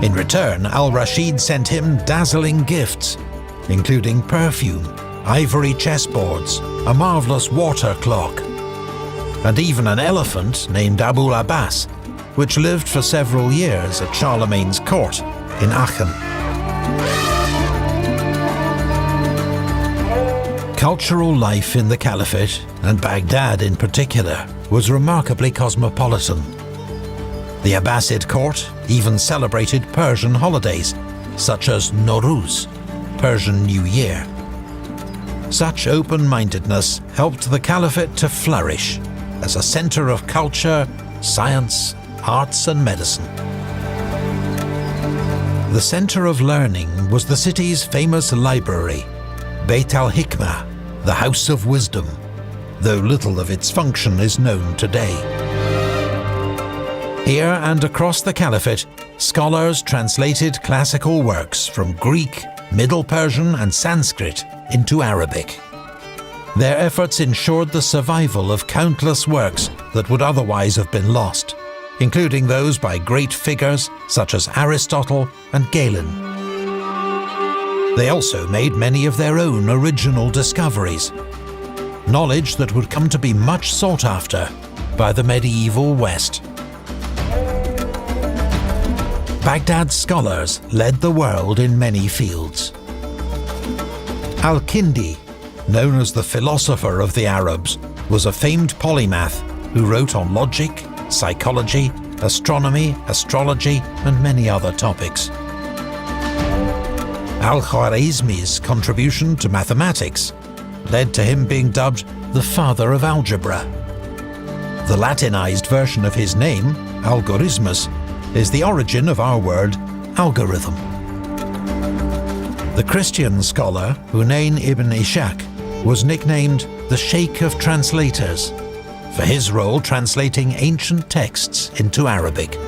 In return, al-Rashid sent him dazzling gifts, including perfume, ivory chessboards, a marvelous water clock, and even an elephant named Abul Abbas, which lived for several years at Charlemagne's court in Aachen. Cultural life in the Caliphate, and Baghdad in particular, was remarkably cosmopolitan. The Abbasid court even celebrated Persian holidays, such as Nowruz, Persian New Year. Such open-mindedness helped the Caliphate to flourish as a centre of culture, science, arts and medicine. The centre of learning was the city's famous library, Beit al-Hikmah, the House of Wisdom, though little of its function is known today. Here and across the Caliphate, scholars translated classical works from Greek, Middle Persian and Sanskrit into Arabic. Their efforts ensured the survival of countless works that would otherwise have been lost, including those by great figures such as Aristotle and Galen. They also made many of their own original discoveries, knowledge that would come to be much sought after by the medieval West. Baghdad's scholars led the world in many fields. Al-Kindi, known as the philosopher of the Arabs, was a famed polymath who wrote on logic, psychology, astronomy, astrology, and many other topics. Al-Khwarizmi's contribution to mathematics led to him being dubbed the father of algebra. The Latinized version of his name, Algorithmus, is the origin of our word algorithm. The Christian scholar Hunayn ibn Ishaq was nicknamed the Sheikh of Translators for his role translating ancient texts into Arabic.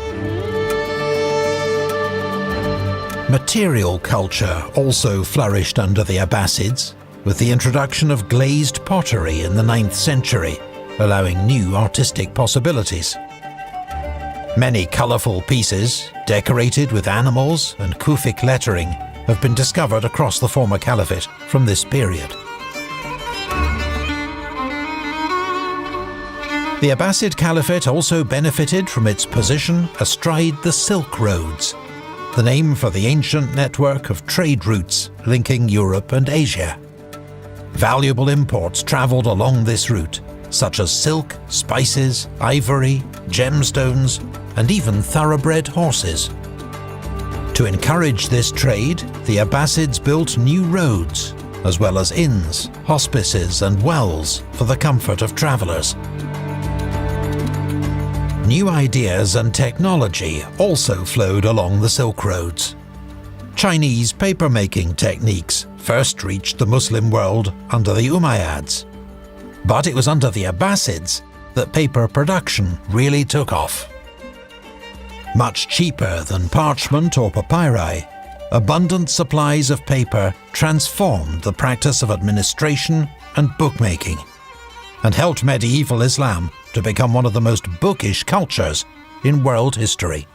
Material culture also flourished under the Abbasids, with the introduction of glazed pottery in the 9th century, allowing new artistic possibilities. Many colourful pieces, decorated with animals and Kufic lettering, have been discovered across the former caliphate from this period. The Abbasid Caliphate also benefited from its position astride the Silk Roads, the name for the ancient network of trade routes linking Europe and Asia. Valuable imports travelled along this route, such as silk, spices, ivory, gemstones, and even thoroughbred horses. To encourage this trade, the Abbasids built new roads, as well as inns, hospices and wells for the comfort of travellers. New ideas and technology also flowed along the Silk Roads. Chinese papermaking techniques first reached the Muslim world under the Umayyads, but it was under the Abbasids that paper production really took off. Much cheaper than parchment or papyri, abundant supplies of paper transformed the practice of administration and bookmaking, and helped medieval Islam to become one of the most bookish cultures in world history.